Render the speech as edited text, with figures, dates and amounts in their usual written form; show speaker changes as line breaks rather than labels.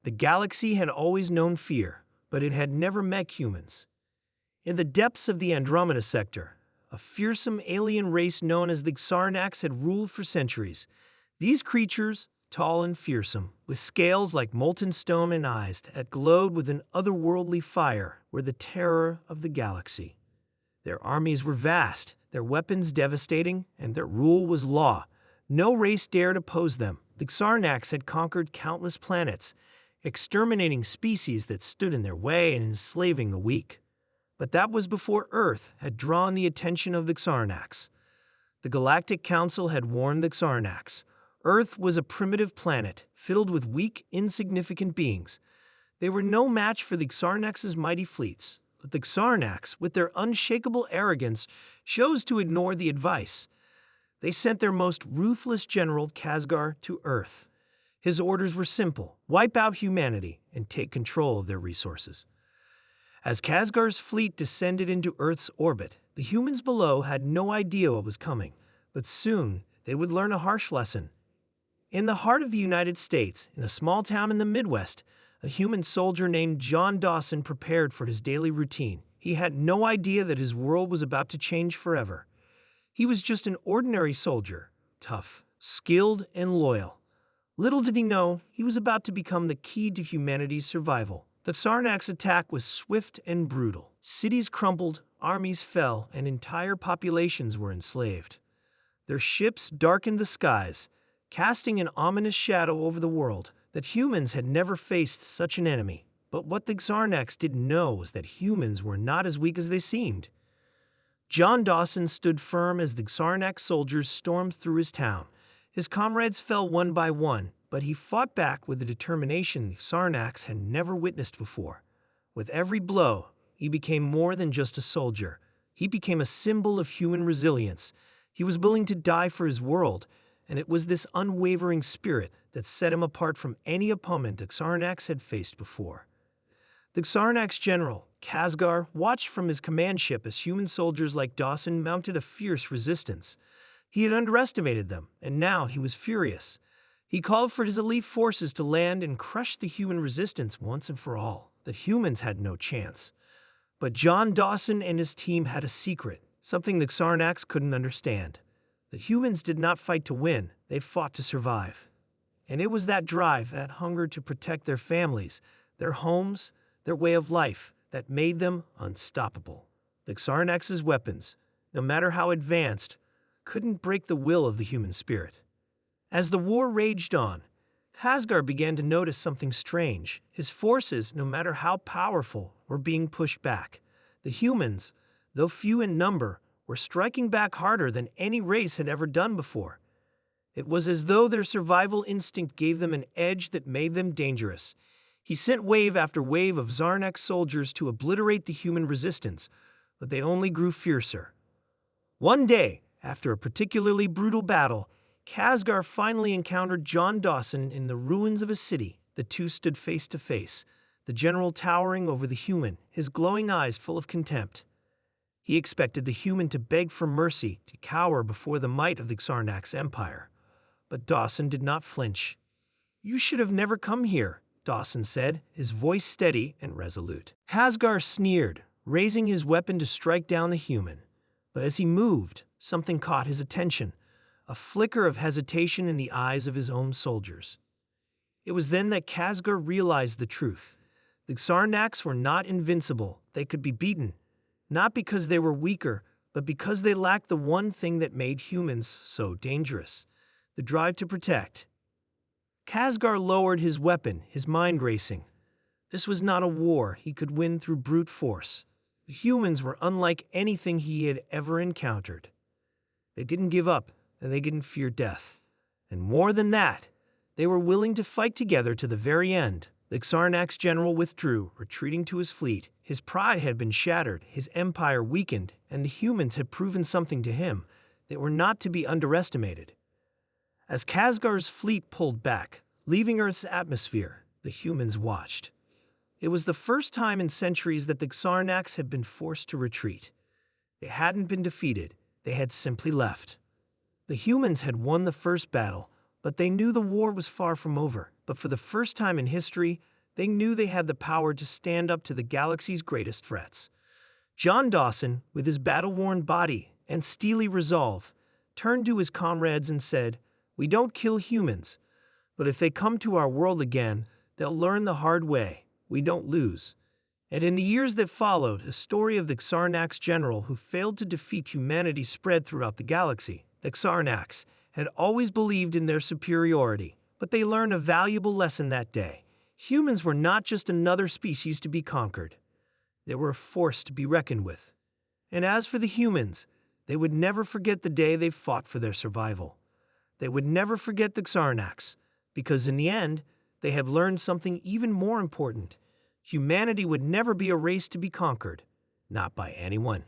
The galaxy had always known fear, but it had never met humans. In the depths of the Andromeda sector, a fearsome alien race known as the Xarnax had ruled for centuries. These creatures, tall and fearsome, with scales like molten stone and eyes that glowed with an otherworldly fire, were the terror of the galaxy. Their armies were vast, their weapons devastating, and their rule was law. No race dared oppose them. The Xarnax had conquered countless planets, exterminating species that stood in their way and enslaving the weak. But that was before Earth had drawn the attention of the Xarnax. The Galactic Council had warned the Xarnax. Earth was a primitive planet, filled with weak, insignificant beings. They were no match for the Xarnax's mighty fleets, but the Xarnax, with their unshakable arrogance, chose to ignore the advice. They sent their most ruthless general, Khazgar, to Earth. His orders were simple: wipe out humanity and take control of their resources. As Khazgar's fleet descended into Earth's orbit, the humans below had no idea what was coming, but soon they would learn a harsh lesson. In the heart of the United States, in a small town in the Midwest, a human soldier named John Dawson prepared for his daily routine. He had no idea that his world was about to change forever. He was just an ordinary soldier, tough, skilled, and loyal. Little did he know, he was about to become the key to humanity's survival. The Xarnax attack was swift and brutal. Cities crumbled, armies fell, and entire populations were enslaved. Their ships darkened the skies, casting an ominous shadow over the world. That humans had never faced such an enemy. But what the Xarnax didn't know was that humans were not as weak as they seemed. John Dawson stood firm as the Xarnax soldiers stormed through his town. His comrades fell one by one, but he fought back with a determination the Xarnax had never witnessed before. With every blow, he became more than just a soldier. He became a symbol of human resilience. He was willing to die for his world, and it was this unwavering spirit that set him apart from any opponent the Xarnax had faced before. The Xarnax general, Khazgar, watched from his command ship as human soldiers like Dawson mounted a fierce resistance. He had underestimated them, and now he was furious. He called for his elite forces to land and crush the human resistance once and for all. The humans had no chance. But John Dawson and his team had a secret, something the Xarnax couldn't understand. The humans did not fight to win, they fought to survive. And it was that drive, that hunger to protect their families, their homes, their way of life, that made them unstoppable. The Xarnax's weapons, no matter how advanced, couldn't break the will of the human spirit. As the war raged on, Khazgar began to notice something strange. His forces, no matter how powerful, were being pushed back. The humans, though few in number, were striking back harder than any race had ever done before. It was as though their survival instinct gave them an edge that made them dangerous. He sent wave after wave of Xarnax soldiers to obliterate the human resistance, but they only grew fiercer. One day, after a particularly brutal battle, Khazgar finally encountered John Dawson in the ruins of a city. The two stood face to face, the general towering over the human, his glowing eyes full of contempt. He expected the human to beg for mercy, to cower before the might of the Xarnax Empire. But Dawson did not flinch. "You should have never come here," Dawson said, his voice steady and resolute. Khazgar sneered, raising his weapon to strike down the human. But as he moved, something caught his attention, a flicker of hesitation in the eyes of his own soldiers. It was then that Khazgar realized the truth. The Xarnax were not invincible. They could be beaten, not because they were weaker, but because they lacked the one thing that made humans so dangerous: the drive to protect. Khazgar lowered his weapon, his mind racing. This was not a war he could win through brute force. The humans were unlike anything he had ever encountered. They didn't give up, and they didn't fear death. And more than that, they were willing to fight together to the very end. The Xarnax general withdrew, retreating to his fleet. His pride had been shattered, his empire weakened, and the humans had proven something to him. They were not to be underestimated. As Khazgar's fleet pulled back, leaving Earth's atmosphere, the humans watched. It was the first time in centuries that the Xarnax had been forced to retreat. They hadn't been defeated, they had simply left. The humans had won the first battle, but they knew the war was far from over. But for the first time in history, They knew they had the power to stand up to the galaxy's greatest threats. John Dawson, with his battle-worn body and steely resolve, turned to his comrades and said, "We don't kill humans, but if they come to our world again, they'll learn the hard way. We don't lose." And in the years that followed, a story of the Xarnax general who failed to defeat humanity spread throughout the galaxy. The Xarnax had always believed in their superiority, but they learned a valuable lesson that day. Humans were not just another species to be conquered. They were a force to be reckoned with. And as for the humans, they would never forget the day they fought for their survival. They would never forget the Xarnax, because in the end, they have learned something even more important. Humanity would never be a race to be conquered, not by anyone.